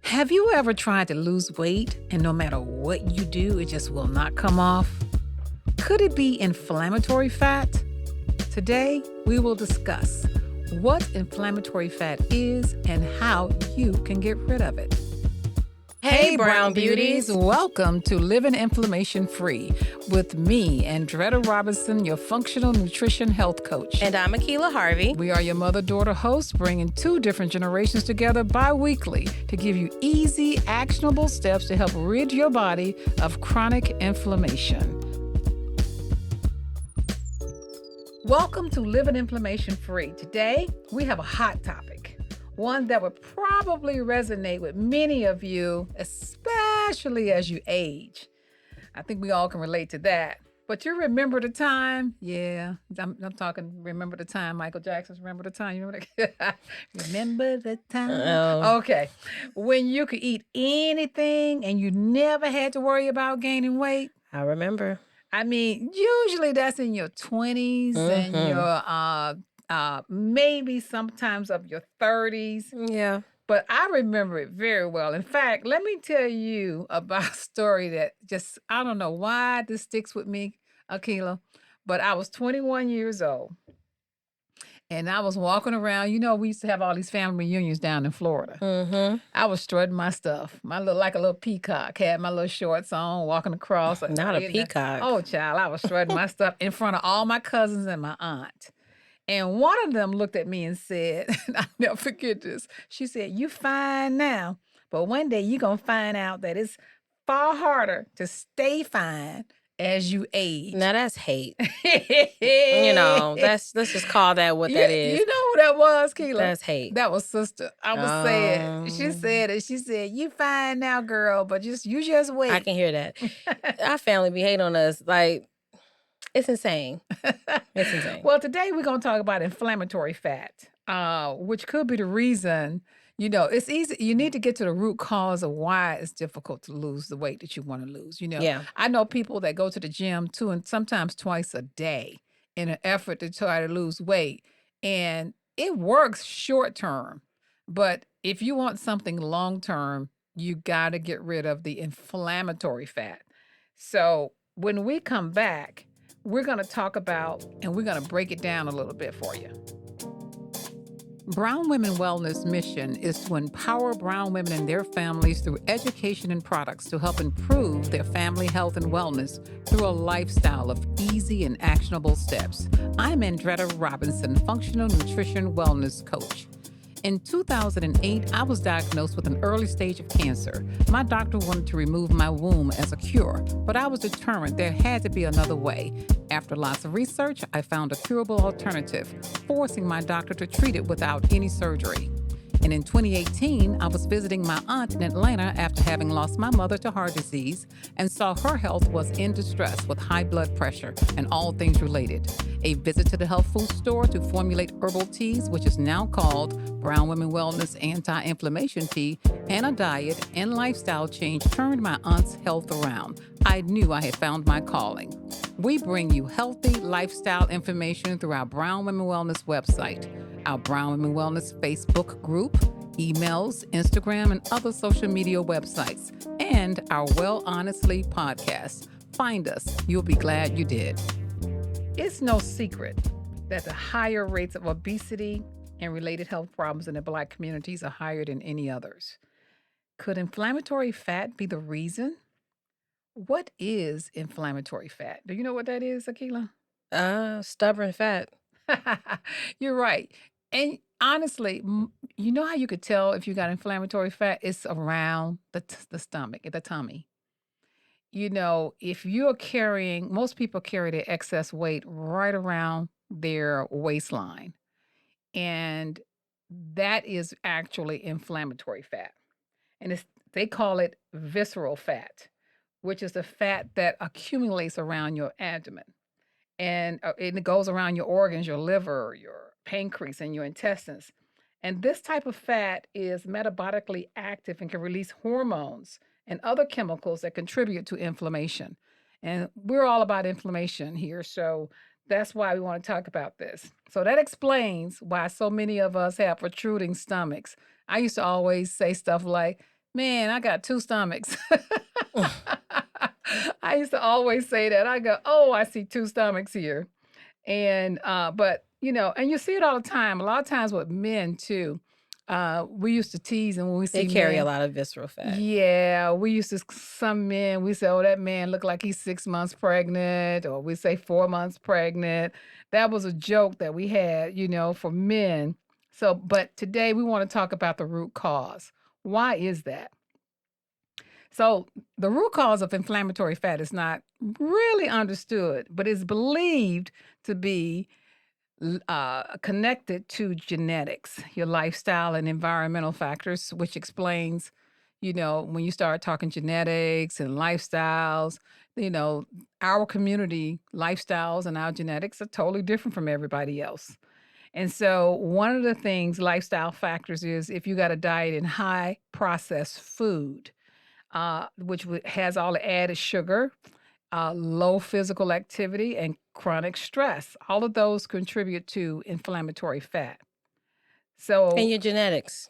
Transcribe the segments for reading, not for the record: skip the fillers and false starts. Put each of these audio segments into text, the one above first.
Have you ever tried to lose weight and no matter what you do, it just will not come off? Could it be inflammatory fat? Today, we will discuss what inflammatory fat is and how you can get rid of it. Hey, Brown Beauties. Welcome to Living Inflammation Free with me, Andretta Robinson, your functional nutrition health coach. And I'm Akila Harvey. We are your mother-daughter hosts, bringing two different generations together bi-weekly to give you easy, actionable steps to help rid your body of chronic inflammation. Welcome to Living Inflammation Free. Today, we have a hot topic. One that would probably resonate with many of you, especially as you age. I think we all can relate to that. But you remember the time? Yeah, I'm talking remember the time. Michael Jackson's Remember the Time. You remember that? Remember the time? Uh-oh. Okay. When you could eat anything and you never had to worry about gaining weight. I remember. I mean, usually that's in your 20s and your maybe sometimes of your 30s. Yeah. But I remember it very well. In fact, let me tell you about a story that just, I don't know why this sticks with me, Akila, but I was 21 years old. And I was walking around. You know, we used to have all these family reunions down in Florida. Mm-hmm. I was strutting my stuff. Like a little peacock. Had my little shorts on, walking across. Not a peacock. Oh, child, I was strutting my stuff in front of all my cousins and my aunt. And one of them looked at me and said, and I'll never forget this. She said, "You fine now, but one day you're going to find out that it's far harder to stay fine as you age." Now that's hate. Let's just call that what that is. You know who that was, Keela? That's hate. That was sister. I was saying. She said it. She said, "You fine now, girl, but you just wait." I can hear that. Our family be hating on us. Like, it's insane. It's insane. Well, today we're going to talk about inflammatory fat, which could be the reason, it's easy. You need to get to the root cause of why it's difficult to lose the weight that you want to lose. Yeah. I know people that go to the gym 2 and sometimes twice a day in an effort to try to lose weight. And it works short term. But if you want something long term, you got to get rid of the inflammatory fat. So when we come back, we're going to talk about, and we're going to break it down a little bit for you. Brown Women Wellness mission is to empower brown women and their families through education and products to help improve their family health and wellness through a lifestyle of easy and actionable steps. I'm Andretta Robinson, functional nutrition wellness coach. In 2008, I was diagnosed with an early stage of cancer. My doctor wanted to remove my womb as a cure, but I was determined there had to be another way. After lots of research, I found a curable alternative, forcing my doctor to treat it without any surgery. And in 2018, I was visiting my aunt in Atlanta after having lost my mother to heart disease and saw her health was in distress with high blood pressure and all things related. A visit to the health food store to formulate herbal teas, which is now called Brown Women Wellness Anti-Inflammation Tea, and a diet and lifestyle change turned my aunt's health around. I knew I had found my calling. We bring you healthy lifestyle information through our Brown Women Wellness website, our Brown Women Wellness Facebook group, emails, Instagram, and other social media websites, and our Well Honestly podcast. Find us. You'll be glad you did. It's no secret that the higher rates of obesity and related health problems in the Black communities are higher than any others. Could inflammatory fat be the reason? What is inflammatory fat? Do you know what that is, Akila? Stubborn fat. You're right. And honestly, you know how you could tell if you got inflammatory fat? It's around the stomach, the tummy. If you're carrying, most people carry their excess weight right around their waistline. And that is actually inflammatory fat. And they call it visceral fat, which is the fat that accumulates around your abdomen. And it goes around your organs, your liver, your pancreas, and your intestines. And this type of fat is metabolically active and can release hormones and other chemicals that contribute to inflammation. And we're all about inflammation here, so that's why we want to talk about this. So that explains why so many of us have protruding stomachs. I used to always say stuff like, Man, I got 2 stomachs. I used to always say that. I go, "Oh, I see 2 stomachs here." And, but, and you see it all the time. A lot of times with men too. We used to tease and when we They see carry a men. lot of visceral fat. Yeah, we used to some men, we say, "Oh, that man look like he's 6 months pregnant," or we say 4 months pregnant. That was a joke that we had, for men. So, but today we want to talk about the root cause. Why is that? So, the root cause of inflammatory fat is not really understood, but is believed to be connected to genetics, your lifestyle, and environmental factors, which explains, when you start talking genetics and lifestyles, you know, our community lifestyles and our genetics are totally different from everybody else. And so, one of the things, lifestyle factors, is if you got a diet in high processed food, which has all the added sugar, low physical activity, and chronic stress. All of those contribute to inflammatory fat. And So, your genetics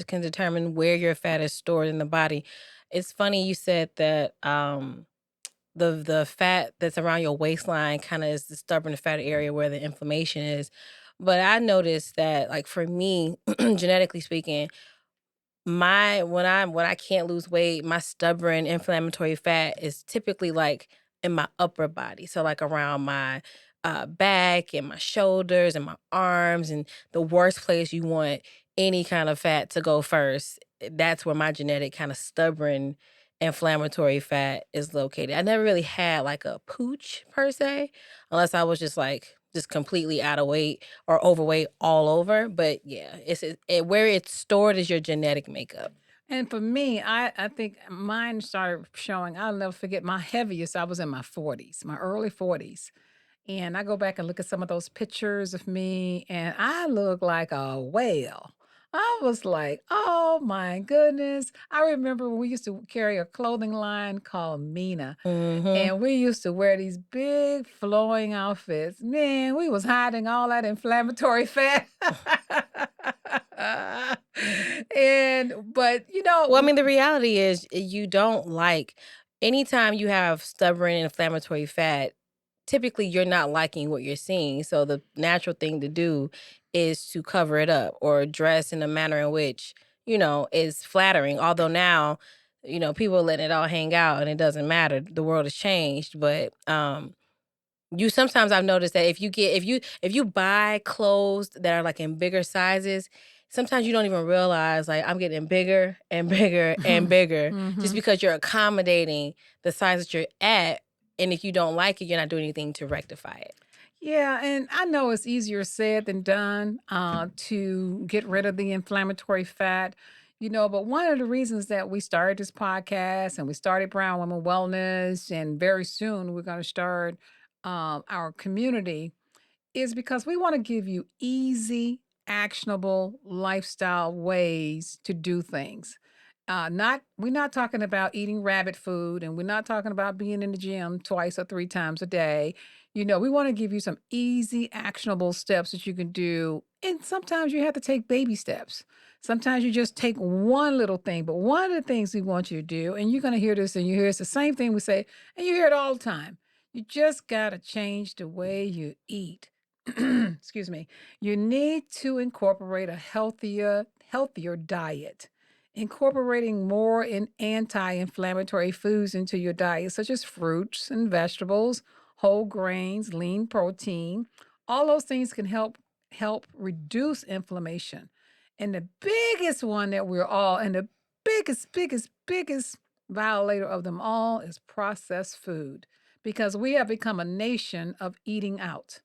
can determine where your fat is stored in the body. It's funny you said that the fat that's around your waistline kind of is the stubborn fat area where the inflammation is. But I noticed that, like for me, genetically speaking, my when I can't lose weight, my stubborn inflammatory fat is typically like in my upper body. So like around my back and my shoulders and my arms, and the worst place you want any kind of fat to go first. That's where my genetic kind of stubborn inflammatory fat is located. I never really had like a pooch per se, unless I was just completely out of weight or overweight all over. But yeah, where it's stored is your genetic makeup. and for me, I think mine started showing. I'll never forget my heaviest. I was in my 40s, my early 40s. And I go back and look at some of those pictures of me, and I look like a whale. I was like, oh my goodness. I remember when we used to carry a clothing line called Mina. Hmm. And we used to wear these big flowing outfits. Man, we was hiding all that inflammatory fat. And but Well, I mean, the reality is you don't like anytime you have stubborn inflammatory fat, typically you're not liking what you're seeing. So the natural thing to do is to cover it up or dress in a manner in which, is flattering. Although now, people are letting it all hang out and it doesn't matter. The world has changed. But you sometimes I've noticed that if you buy clothes that are like in bigger sizes, sometimes you don't even realize like I'm getting bigger and bigger and bigger just hmm because you're accommodating the size that you're at. And if you don't like it, you're not doing anything to rectify it. Yeah, and I know it's easier said than done to get rid of the inflammatory fat, but one of the reasons that we started this podcast and we started Brown Women Wellness, and very soon we're going to start our community is because we want to give you easy, actionable lifestyle ways to do things. Not We're not talking about eating rabbit food, and we're not talking about being in the gym twice or three times a day. We want to give you some easy, actionable steps that you can do. And sometimes you have to take baby steps. Sometimes you just take one little thing. But one of the things we want you to do, and you're going to hear this and you hear it's the same thing we say, and you hear it all the time. You just got to change the way you eat. Excuse me. You need to incorporate a healthier diet. Incorporating more in anti-inflammatory foods into your diet, such as fruits and vegetables, whole grains, lean protein. All those things can help reduce inflammation. And the biggest one that we're all, and the biggest violator of them all is processed food, because we have become a nation of eating out.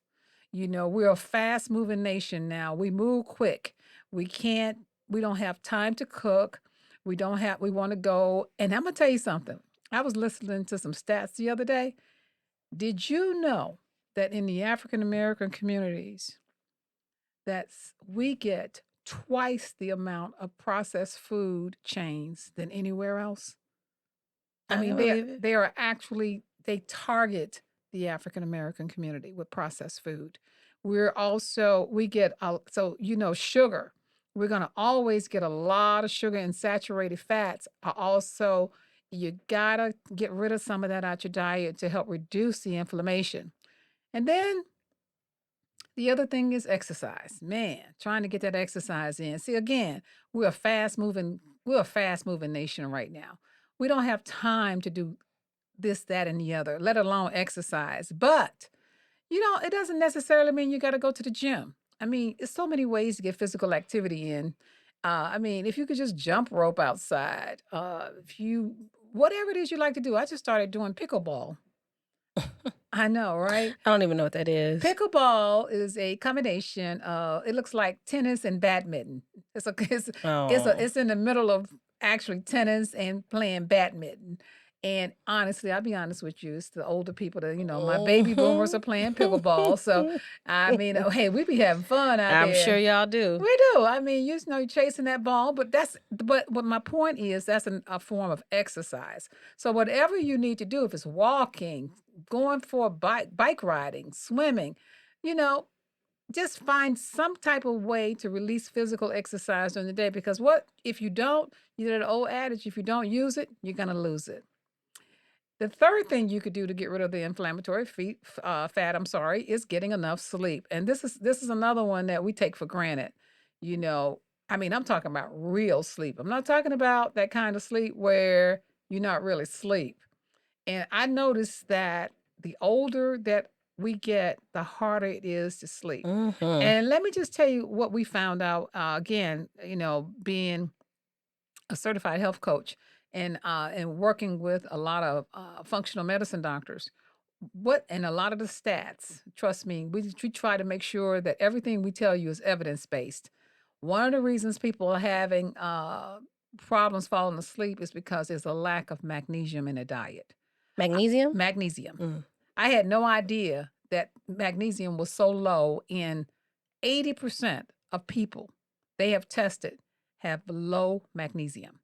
We're a fast moving nation now. We move quick. We can't, we don't have time to cook. We want to go. And I'm going to tell you something. I was listening to some stats the other day. Did you know that in the African American communities, we get twice the amount of processed food chains than anywhere else? I I mean, can believe it. they are actually, they target the African American community with processed food. We get, sugar. we're going to always get a lot of sugar and saturated fats. Also, you got to get rid of some of that out your diet to help reduce the inflammation. And then the other thing is exercise. Man, trying to get that exercise in. See, again, we're a fast moving nation right now. We don't have time to do this, that, and the other, let alone exercise. But it doesn't necessarily mean you got to go to the gym. I mean, there's so many ways to get physical activity in. I mean, if you could just jump rope outside, whatever it is you like to do. I just started doing pickleball. I know, right? I don't even know what that is. Pickleball is a combination of, it looks like tennis and badminton. It's in the middle of actually tennis and playing badminton. And honestly, I'll be honest with you, it's the older people that, my baby boomers are playing pickleball. So, I mean, hey, we be having fun out I'm there. sure y'all do. We do. I mean, you're chasing that ball, but what my point is, that's a form of exercise. So whatever you need to do, if it's walking, going for bike riding, swimming, you know, just find some type of way to release physical exercise during the day. Because if you don't, that old adage, if you don't use it, you're gonna lose it. The third thing you could do to get rid of the inflammatory fat, is getting enough sleep. And this is another one that we take for granted. You know, I mean, I'm talking about real sleep. I'm not talking about that kind of sleep where you're not really asleep. And I noticed that the older that we get, the harder it is to sleep. And let me just tell you what we found out. Again, being a certified health coach and working with a lot of functional medicine doctors. And a lot of the stats, trust me, we try to make sure that everything we tell you is evidence based. One of the reasons people are having problems falling asleep is because there's a lack of magnesium in the diet. Magnesium? Magnesium. I had no idea that magnesium was so low in 80% of people they have tested have low magnesium.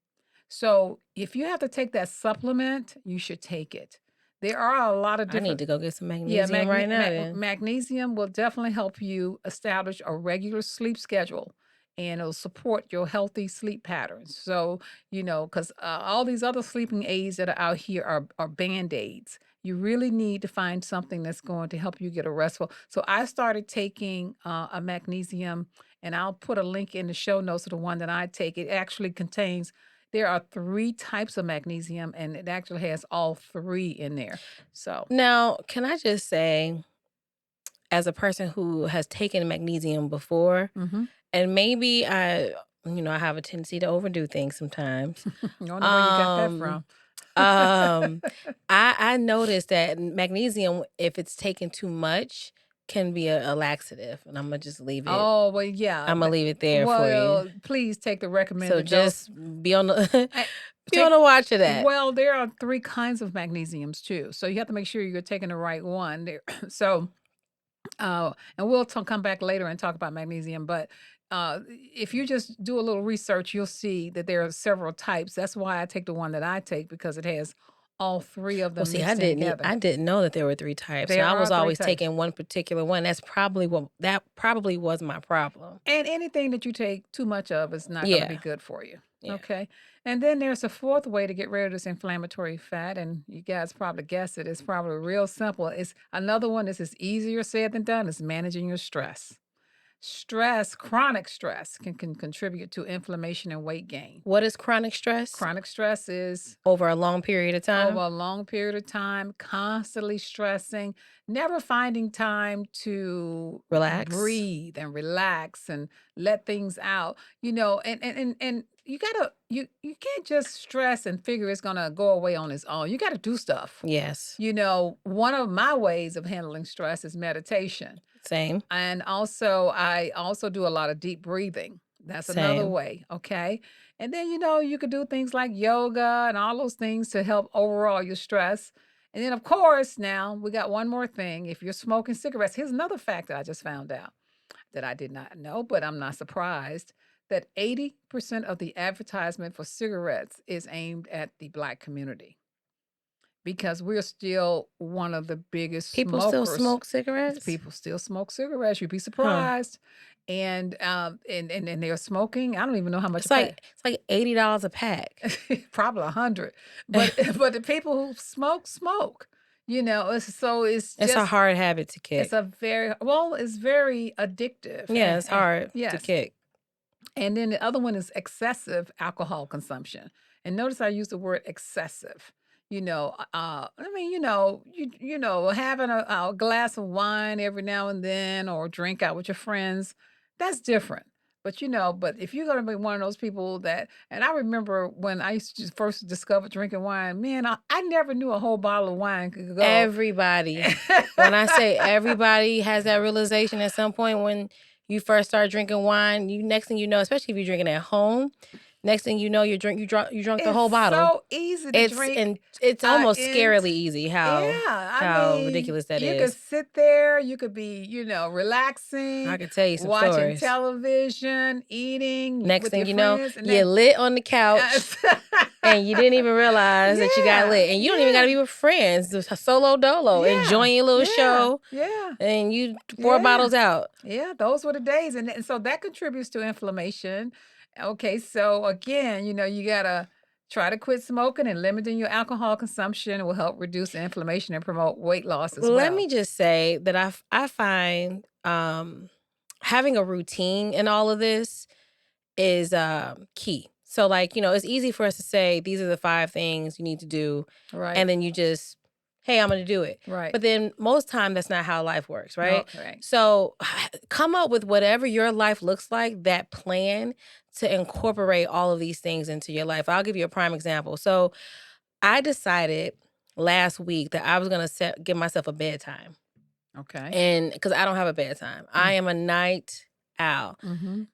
So if you have to take that supplement, you should take it. There are a lot of I different. need to go get some magnesium right now. Then. Magnesium will definitely help you establish a regular sleep schedule, and it'll support your healthy sleep patterns. So because all these other sleeping aids that are out here are band-aids. You really need to find something that's going to help you get a restful. So I started taking a magnesium, and I'll put a link in the show notes to the one that I take. It actually contains. There are 3 types of magnesium, and it actually has all 3 in there. So now, can I just say, as a person who has taken magnesium before, and maybe I have a tendency to overdo things sometimes. I don't know where you got that from. I noticed that magnesium, if it's taken too much, can be a laxative, and I'm gonna just leave it. Oh, well, yeah. I'm gonna leave it there for Well, you. please take the recommended So dose. just be on the be on the watch of that. Well, there are 3 kinds of magnesiums too, so you have to make sure you're taking the right one. So, and we'll come back later and talk about magnesium. But if you just do a little research, you'll see that there are several types. That's why I take the one that I take, because it has all 3 of them Well, see, mixed in together. I didn't know that there were 3 types. There So I are was 3 always types. taking one particular one. That probably was my problem. And anything that you take too much of is not going to be good for you. Yeah. Okay. And then there's a 4th way to get rid of this inflammatory fat. And you guys probably guessed it. It's probably real simple. It's another one. This is easier said than done. Is managing your stress. Chronic stress can contribute to inflammation and weight gain. What is chronic stress? Chronic stress is over a long period of time. Over a long period of time, constantly stressing, never finding time to breathe and relax and let things out. And you can't just stress and figure it's gonna go away on its own. You got to do stuff. Yes. One of my ways of handling stress is meditation. Same. And I also do a lot of deep breathing. That's another way. Okay. And then, you could do things like yoga and all those things to help overall your stress. And then, of course, now we got one more thing. If you're smoking cigarettes, here's another fact that I just found out that I did not know, but I'm not surprised, that 80% of the advertisement for cigarettes is aimed at the Black community. because we're still one of the biggest People still smokers. smoke cigarettes? People still smoke cigarettes. You'd be Huh. surprised. And they're smoking. I don't even know how much It's a pack. like $80 a pack. Probably 100. But the people who smoke. It's It's a just hard habit to kick. it's very addictive. Yeah, it's hard to Yes. kick. And then the other one is excessive alcohol consumption. And notice I use the word excessive. Having a glass of wine every now and then or drink out with your friends, that's different. But if you're going to be one of those people and I remember when I used to first discover drinking wine, man, I never knew a whole bottle of wine could go. Everybody. When I say everybody has that realization at some point when you first start drinking wine, next thing you know, especially if you're drinking at home, next thing you know, you drunk the whole bottle. It's so easy to drink. And it's almost scarily easy how ridiculous that is. You could sit there, you could be, relaxing. I could tell you some watching stories. television, eating. Next with thing your you friends, know, you're lit on the couch. And you didn't even realize that you got lit. And you don't even got to be with friends. Just solo dolo, enjoying your little show. Yeah. And you 4 bottles out. Yeah, those were the days. And so that contributes to inflammation. Okay, so again, you got to try to quit smoking, and limiting your alcohol consumption will help reduce inflammation and promote weight loss as well. Let me just say that I find having a routine in all of this is key. So it's easy for us to say, these are the 5 things you need to do. Right. And then you just, hey, I'm going to do it. Right. But then most time that's not how life works, right? Okay. So come up with whatever your life looks like, that plan to incorporate all of these things into your life. I'll give you a prime example. So I decided last week that I was going to give myself a bedtime. Okay. And because I don't have a bedtime. I am a night owl.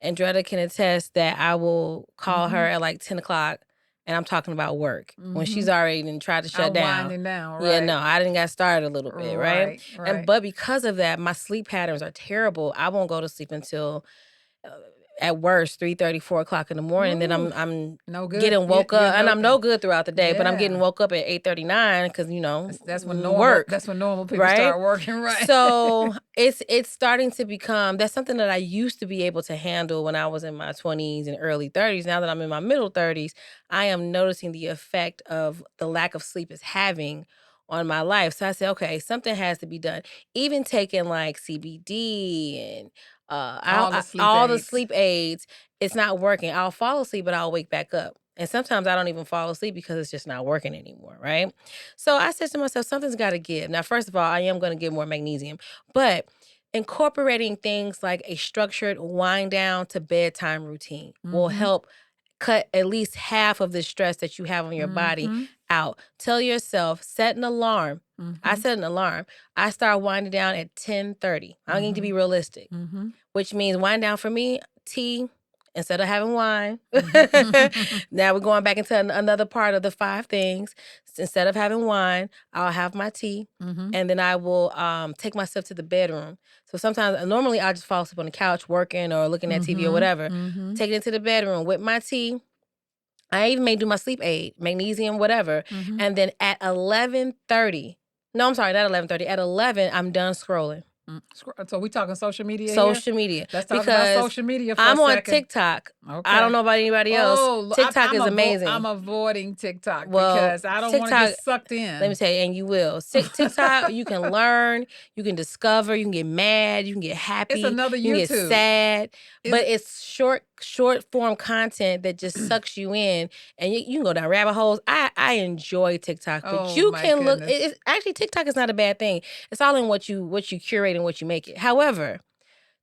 Andretta can attest that I will call her at like 10 o'clock and I'm talking about work when she's already tried to shut down. Winding down, right? Yeah, no, I didn't got started a little bit, right? But because of that, my sleep patterns are terrible. I won't go to sleep until at worst 3:30, 4 o'clock in the morning. Then I'm no good. getting woke up, and I'm no good throughout the day. But I'm getting woke up at 8:39 because that's when normal work. That's when normal people start working, right? So it's starting to become, that's something that I used to be able to handle when I was in my 20s and early 30s. Now that I'm in my middle 30s, I am noticing the effect of the lack of sleep is having on my life. So I said, okay, something has to be done. Even taking like CBD and all the sleep aids, it's not working. I'll fall asleep, but I'll wake back up. And sometimes I don't even fall asleep because it's just not working anymore, right? So I said to myself, something's got to give. Now, first of all, I am going to get more magnesium, but incorporating things like a structured wind down to bedtime routine will help cut at least half of the stress that you have on your body out. Tell yourself, set an alarm. I set an alarm. I start winding down at 10:30. I need to be realistic, which means wind down for me, tea, instead of having wine. Now we're going back into another part of the 5 things. Instead of having wine, I'll have my tea, and then I will take myself to the bedroom. So sometimes, normally I'll just fall asleep on the couch working or looking at TV or whatever. Take it into the bedroom with my tea. I even may do my sleep aid, magnesium, whatever. And then at 11:30, no, I'm sorry, not 11:30. At 11, I'm done scrolling. So we talking social media Social media. Let's talk about social media for a second. I'm on TikTok. Okay. I don't know about anybody else. TikTok is amazing. I'm avoiding TikTok because I don't want to get sucked in. Let me tell you, and you will. TikTok, you can learn, you can discover, you can get mad, you can get happy. It's another YouTube. You can get sad. But it's short form content that just sucks you in, and you can go down rabbit holes. I enjoy TikTok, but you can look. Actually, TikTok is not a bad thing. It's all in what you curate and what you make it. However,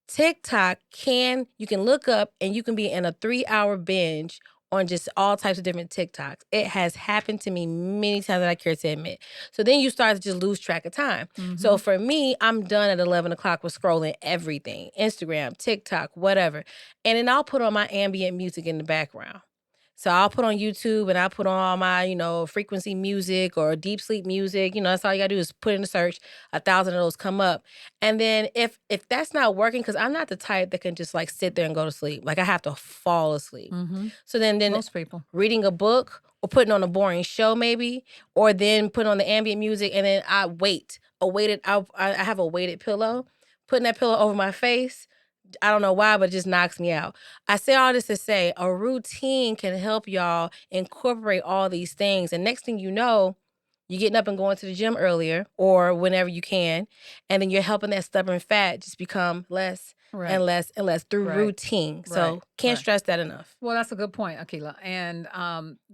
TikTok you can look up and you can be in a 3-hour binge on just all types of different TikToks. It has happened to me many times that I care to admit. So then you start to just lose track of time. So for me, I'm done at 11 o'clock with scrolling everything. Instagram, TikTok, whatever. And then I'll put on my ambient music in the background. So I'll put on YouTube and I'll put on all my, frequency music or deep sleep music. That's all you gotta do is put in the search. 1,000 of those come up. And then if that's not working, because I'm not the type that can just like sit there and go to sleep. Like I have to fall asleep. Mm-hmm. So then Most people. reading a book or putting on a boring show maybe, or then putting on the ambient music and then I wait. I have a weighted pillow. Putting that pillow over my face, I don't know why, but it just knocks me out. I say all this to say a routine can help y'all incorporate all these things. And next thing you know, you're getting up and going to the gym earlier or whenever you can. And then you're helping that stubborn fat just become less and less and less through routine. So can't stress that enough. Well, that's a good point, Akila. And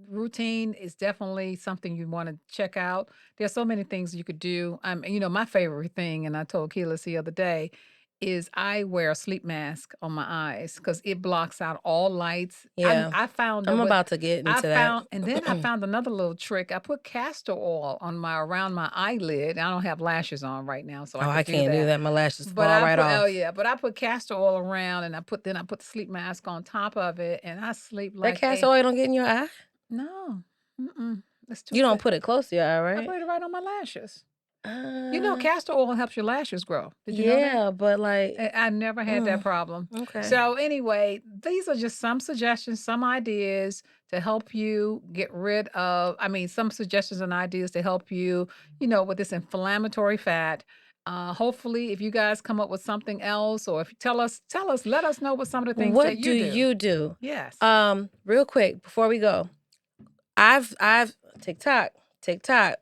routine is definitely something you want to check out. There's so many things you could do. My favorite thing, and I told Akila the other day, is I wear a sleep mask on my eyes because it blocks out all lights. Yeah. I found I'm about to get into that. And then I found another little trick. I put castor oil around my eyelid. I don't have lashes on right now, so I can't do that. My lashes fall right off. Oh yeah, but I put castor oil around, and I put the sleep mask on top of it, and I sleep like that castor oil don't get in your eye. No, it's too. You don't put it close to your eye, right? I put it right on my lashes. Castor oil helps your lashes grow. Did you know that? Yeah, but like I never had that problem. Okay. So anyway, these are just some suggestions, some ideas to help you get rid of. Some suggestions and ideas to help you, with this inflammatory fat. Hopefully, if you guys come up with something else, or if you tell us, let us know what some of the things that you do. What do you do? Yes. Real quick before we go, I've TikTok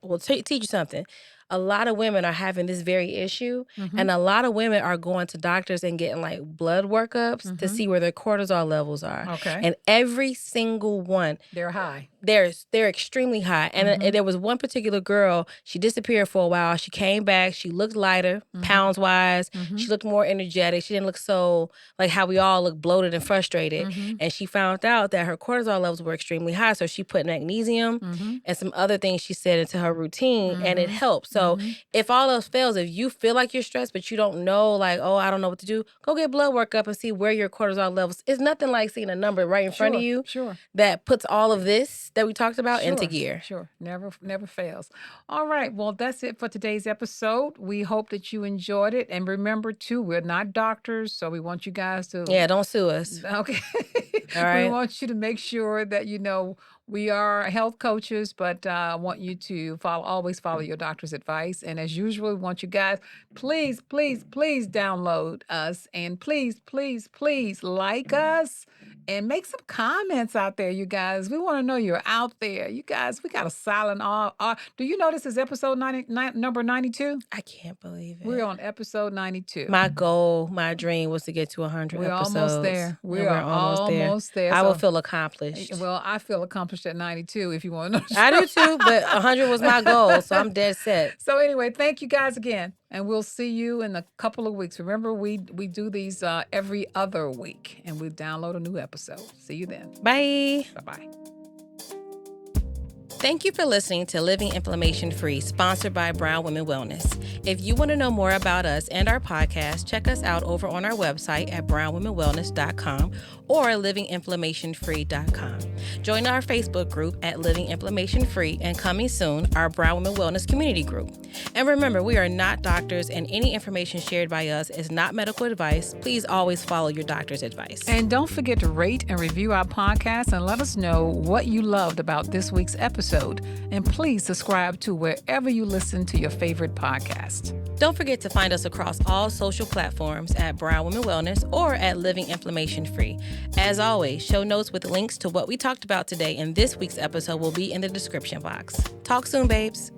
will teach you something. A lot of women are having this very issue, and a lot of women are going to doctors and getting like blood workups to see where their cortisol levels are. Okay. And every single one, they're high. They're extremely high. And there was one particular girl, she disappeared for a while. She came back. She looked lighter, pounds wise. She looked more energetic. She didn't look so like how we all look bloated and frustrated. And she found out that her cortisol levels were extremely high. So she put magnesium and some other things she said into her routine, and it helped. So if all else fails, if you feel like you're stressed, but you don't know, like, oh, I don't know what to do, go get blood work up and see where your cortisol levels. It's nothing like seeing a number right in front of you that puts all of this that we talked about into gear. Sure. Never fails. All right. Well, that's it for today's episode. We hope that you enjoyed it. And remember, too, we're not doctors, so we want you guys to... Yeah, don't sue us. Okay. All right. We want you to make sure that, we are health coaches, but I want you to always follow your doctor's advice. And as usual, we want you guys, please download us, and please like us and make some comments out there, you guys. We want to know you're out there. You guys, we got a silent R. Do you know this is episode number 92? I can't believe it. We're on episode 92. My goal, my dream was to get to 100 We're episodes. Almost there. We're almost there. I will feel accomplished. Well, I feel accomplished at 92, if you want to know. I do too, but 100 was my goal, so I'm dead set. So anyway, thank you guys again, and we'll see you in a couple of weeks. Remember, we do these every other week, and we download a new episode. See you then. Bye. Bye-bye. Thank you for listening to Living Inflammation Free, sponsored by Brown Women Wellness. If you want to know more about us and our podcast, check us out over on our website at brownwomenwellness.com or livinginflammationfree.com. Join our Facebook group at Living Inflammation Free, and coming soon, our Brown Women Wellness community group. And remember, we are not doctors, and any information shared by us is not medical advice. Please always follow your doctor's advice. And don't forget to rate and review our podcast, and let us know what you loved about this week's episode. And please subscribe to wherever you listen to your favorite podcast. Don't forget to find us across all social platforms at Brown Women Wellness or at Living Inflammation Free. As always, show notes with links to what we talked about today in this week's episode will be in the description box. Talk soon, babes.